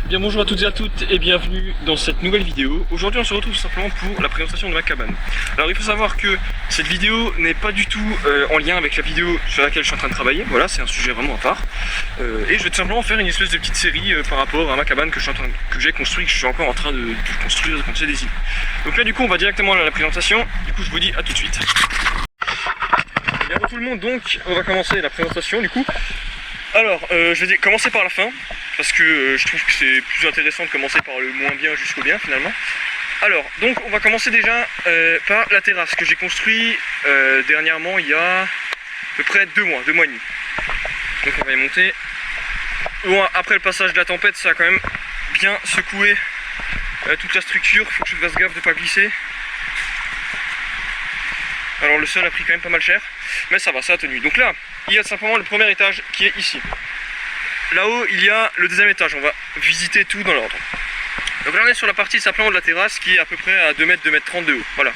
Bien bonjour à toutes et à toutes et bienvenue dans cette nouvelle vidéo. Aujourd'hui on se retrouve simplement pour la présentation de ma cabane. Alors il faut savoir que cette vidéo n'est pas du tout en lien avec la vidéo sur laquelle je suis en train de travailler. Voilà, c'est un sujet vraiment à part. Et je vais tout simplement faire une espèce de petite série par rapport à ma cabane que j'ai construit, que je suis encore en train de construire, de construire des idées. Donc là du coup on va directement à la présentation. Du coup je vous dis à tout de suite. Bien tout le monde, donc on va commencer la présentation du coup. Alors, je vais commencer par la fin, parce que je trouve que c'est plus intéressant de commencer par le moins bien jusqu'au bien finalement. Alors, donc on va commencer déjà par la terrasse que j'ai construite dernièrement il y a à peu près 2 mois et demi. Donc on va y monter. Bon, après le passage de la tempête, ça a quand même bien secoué toute la structure, faut que je fasse gaffe de ne pas glisser. Alors le sol a pris quand même pas mal cher, mais ça va, ça a tenu. Donc là, il y a simplement le premier étage qui est ici. Là-haut, il y a le deuxième étage, on va visiter tout dans l'ordre. Donc là on est sur la partie simplement de la terrasse qui est à peu près à 2 mètres, 2 mètres 30 de haut. Voilà.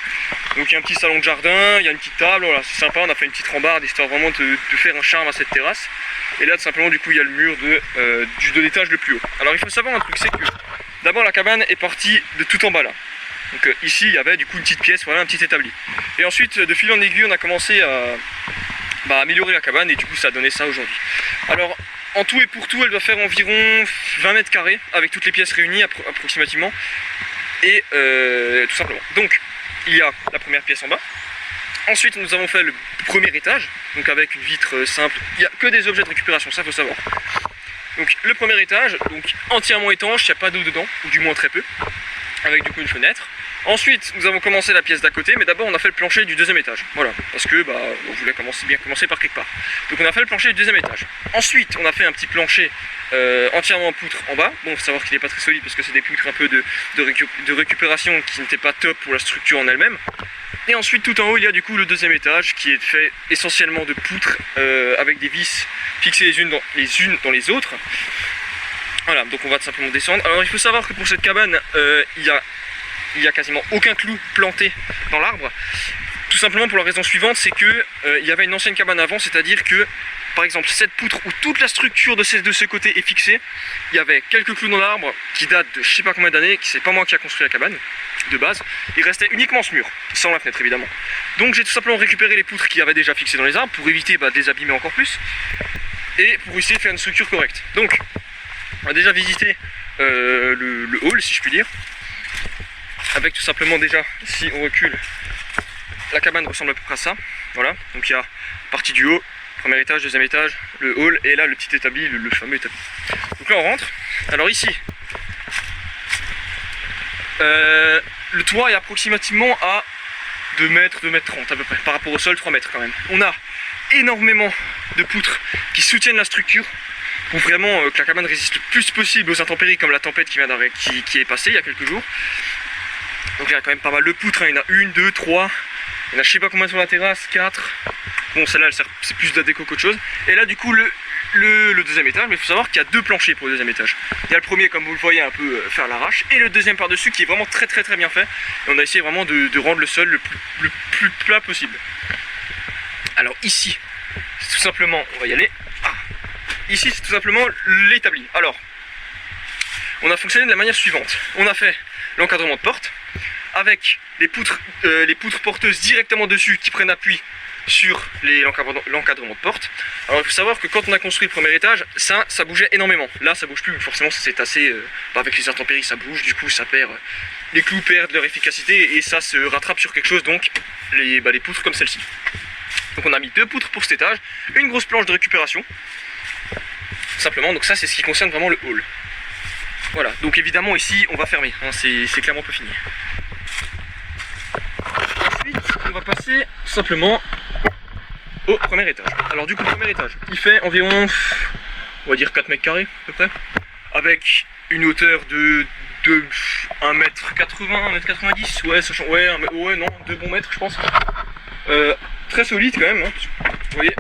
Donc il y a un petit salon de jardin, il y a une petite table, voilà, c'est sympa, on a fait une petite rambarde histoire vraiment de faire un charme à cette terrasse. Et là simplement du coup il y a le mur de l'étage le plus haut. Alors il faut savoir un truc, c'est que d'abord la cabane est partie de tout en bas là. Donc ici il y avait du coup une petite pièce, voilà, un petit établi. Et ensuite de fil en aiguille on a commencé à améliorer la cabane et du coup ça a donné ça aujourd'hui. Alors en tout et pour tout elle doit faire environ 20 mètres carrés avec toutes les pièces réunies approximativement. Et tout simplement. Donc il y a la première pièce en bas. Ensuite nous avons fait le premier étage, donc avec une vitre simple. Il n'y a que des objets de récupération, ça faut savoir. Donc le premier étage, donc entièrement étanche, il n'y a pas d'eau dedans, ou du moins très peu, avec du coup une fenêtre. Ensuite nous avons commencé la pièce d'à côté, mais d'abord on a fait le plancher du deuxième étage. Voilà, parce que on voulait bien commencer par quelque part. Donc on a fait le plancher du deuxième étage. Ensuite on a fait un petit plancher entièrement en poutre en bas. Bon, faut savoir qu'il n'est pas très solide parce que c'est des poutres un peu de récupération qui n'étaient pas top pour la structure en elle-même. Et ensuite tout en haut il y a du coup le deuxième étage qui est fait essentiellement de poutres avec des vis fixées les unes dans les autres. Voilà, donc on va tout simplement descendre. Alors il faut savoir que pour cette cabane il y a quasiment aucun clou planté dans l'arbre. Tout simplement pour la raison suivante, c'est que il y avait une ancienne cabane avant, c'est-à-dire que par exemple cette poutre où toute la structure de ce côté est fixée, il y avait quelques clous dans l'arbre qui datent de je sais pas combien d'années, c'est pas moi qui a construit la cabane de base, il restait uniquement ce mur, sans la fenêtre évidemment. Donc j'ai tout simplement récupéré les poutres qui avaient déjà fixées dans les arbres pour éviter de les abîmer encore plus et pour essayer de faire une structure correcte. Donc on a déjà visité le hall si je puis dire. Avec tout simplement déjà, si on recule, la cabane ressemble à peu près à ça. Voilà, donc il y a partie du haut, premier étage, deuxième étage, le hall et là le petit établi, le fameux établi. Donc là on rentre. Alors ici, le toit est approximativement à 2 mètres, 2 mètres 30 à peu près, par rapport au sol 3 mètres quand même. On a énormément de poutres qui soutiennent la structure pour vraiment que la cabane résiste le plus possible aux intempéries comme la tempête qui est passée il y a quelques jours. Donc il y a quand même pas mal de poutres, hein. Il y en a 1, 2, 3, il y en a je sais pas combien sur la terrasse, 4. Bon celle-là c'est plus de la déco qu'autre chose. Et là du coup le deuxième étage, mais il faut savoir qu'il y a 2 planchers pour le deuxième étage. Il y a le premier comme vous le voyez un peu faire l'arrache et le deuxième par dessus qui est vraiment très bien fait. Et on a essayé vraiment de rendre le sol le plus plat possible. Alors ici, c'est tout simplement, on va y aller. Ici c'est tout simplement l'établi. Alors, on a fonctionné de la manière suivante. On a fait l'encadrement de porte avec les poutres porteuses directement dessus qui prennent appui sur l'encadrement de porte. Alors il faut savoir que quand on a construit le premier étage, ça bougeait énormément. Là ça bouge plus, forcément c'est assez... avec les intempéries ça bouge, du coup ça perd... les clous perdent leur efficacité et ça se rattrape sur quelque chose, donc les poutres comme celle-ci. Donc on a mis 2 poutres pour cet étage, une grosse planche de récupération, simplement, donc ça c'est ce qui concerne vraiment le hall. Voilà, donc évidemment ici on va fermer, hein, c'est clairement pas fini. Ensuite on va passer simplement au premier étage. Alors du coup le premier étage, il fait environ, on va dire 4 mètres carrés à peu près, avec une hauteur de 1m80, 1m90, ouais non, 2 bons mètres je pense. Très solide quand même, hein. Vous voyez,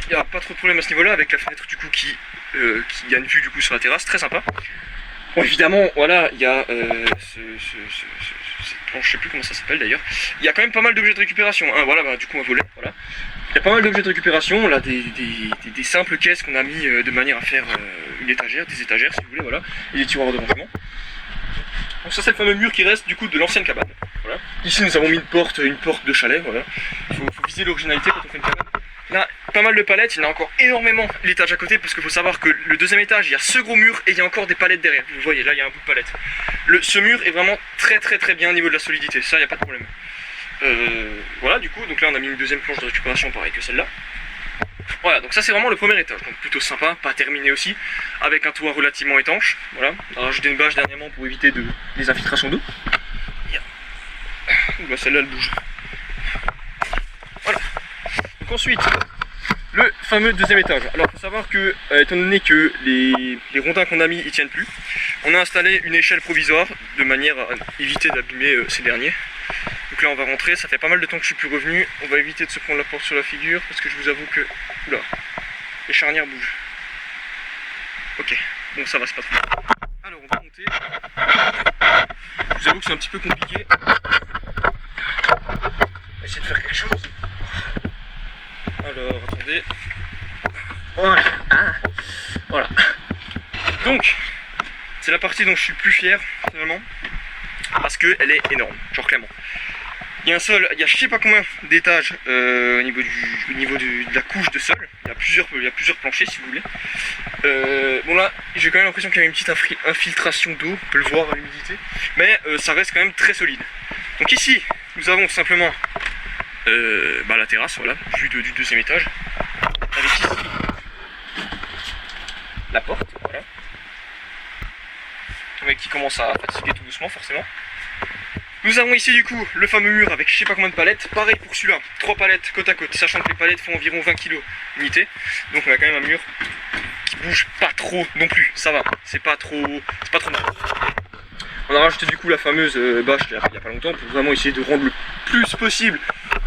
il n'y a pas trop de problème à ce niveau là avec la fenêtre du coup qui a une vue du coup sur la terrasse, très sympa. Bon évidemment voilà il y a cette planche, je sais plus comment ça s'appelle d'ailleurs. Il y a quand même pas mal d'objets de récupération, hein. Voilà du coup un volet, voilà. y a pas mal d'objets de récupération, là des simples caisses qu'on a mis de manière à faire une étagère, des étagères si vous voulez, voilà, et des tiroirs de rangement. Donc ça c'est le fameux mur qui reste du coup de l'ancienne cabane. Voilà. Ici nous avons mis une porte de chalet, voilà. Il faut viser l'originalité quand on fait une cabane. Là, pas mal de palettes, il y en a encore énormément l'étage à côté parce qu'il faut savoir que le deuxième étage, il y a ce gros mur et il y a encore des palettes derrière. Vous voyez, là il y a un bout de palette. Ce mur est vraiment très bien au niveau de la solidité, ça il n'y a pas de problème. Voilà du coup, donc là on a mis une deuxième planche de récupération pareil que celle-là. Voilà, donc ça c'est vraiment le premier étage, donc plutôt sympa, pas terminé aussi, avec un toit relativement étanche. Voilà, on a rajouté une bâche dernièrement pour éviter des infiltrations d'eau. Bah celle-là elle bouge. Voilà. Donc ensuite, le fameux deuxième étage. Alors il faut savoir que, étant donné que les rondins qu'on a mis ils tiennent plus, on a installé une échelle provisoire de manière à éviter d'abîmer ces derniers. Donc là on va rentrer, ça fait pas mal de temps que je suis plus revenu, on va éviter de se prendre la porte sur la figure parce que je vous avoue que, oula, les charnières bougent. Ok, bon ça va, c'est pas trop. Alors on va monter, je vous avoue que c'est un petit peu compliqué. On va essayer de faire quelque chose. Alors attendez, voilà, voilà. Donc, c'est la partie dont je suis le plus fier finalement, parce qu'elle est énorme, genre clairement. Il y a je sais pas combien d'étages au niveau de la couche de sol. Il y a plusieurs planchers si vous voulez. Bon là, j'ai quand même l'impression qu'il y a une petite infiltration d'eau, on peut le voir à l'humidité. Mais ça reste quand même très solide. Donc ici, nous avons simplement la terrasse, voilà, vue du deuxième étage. Avec ici la porte, voilà. Le mec qui commence à fatiguer tout doucement forcément. Nous avons ici du coup le fameux mur avec je sais pas combien de palettes. Pareil pour celui-là, 3 palettes côte à côte, sachant que les palettes font environ 20 kg unité. Donc on a quand même un mur qui bouge pas trop non plus, ça va, c'est pas trop mal. On a rajouté du coup la fameuse bâche il y a pas longtemps pour vraiment essayer de rendre le plus possible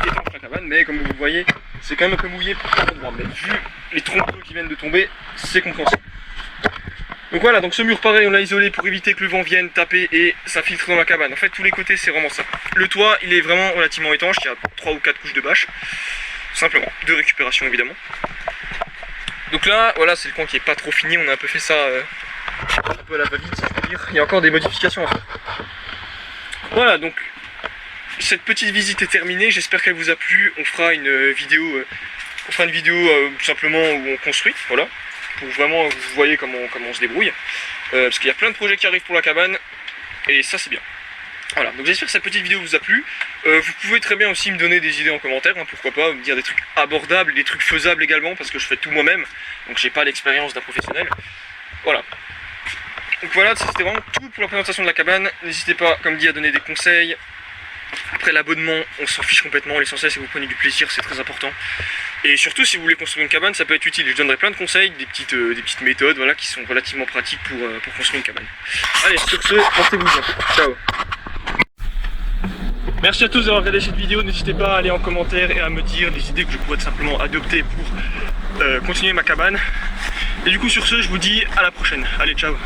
étanche la cabane, mais comme vous voyez c'est quand même un peu mouillé pour l'endroit, mais vu les troncs d'eau qui viennent de tomber, c'est compréhensible. Donc voilà, donc ce mur pareil on l'a isolé pour éviter que le vent vienne taper et s'infiltre dans la cabane. En fait tous les côtés c'est vraiment ça. Le toit il est vraiment relativement étanche, il y a 3 ou 4 couches de bâche, simplement, de récupération évidemment. Donc là voilà c'est le coin qui est pas trop fini, on a un peu fait ça un peu à la va-vite si je peux dire. Il y a encore des modifications à faire. Voilà donc cette petite visite est terminée, j'espère qu'elle vous a plu. On fera une vidéo, tout simplement où on construit, voilà. Pour vraiment que vous voyez comment on se débrouille. Parce qu'il y a plein de projets qui arrivent pour la cabane. Et ça c'est bien. Voilà, donc j'espère que cette petite vidéo vous a plu. Vous pouvez très bien aussi me donner des idées en commentaire, hein, pourquoi pas, me dire des trucs abordables, des trucs faisables également, parce que je fais tout moi-même. Donc j'ai pas l'expérience d'un professionnel. Voilà. Donc voilà, c'était vraiment tout pour la présentation de la cabane. N'hésitez pas, comme dit, à donner des conseils. Après l'abonnement, on s'en fiche complètement, l'essentiel c'est que vous preniez du plaisir, c'est très important. Et surtout si vous voulez construire une cabane, ça peut être utile. Je donnerai plein de conseils, des petites méthodes voilà, qui sont relativement pratiques pour construire une cabane. Allez, sur ce, portez-vous bien. Ciao. Merci à tous d'avoir regardé cette vidéo, n'hésitez pas à aller en commentaire et à me dire des idées que je pourrais tout simplement adopter pour continuer ma cabane. Et du coup sur ce, je vous dis à la prochaine. Allez, ciao.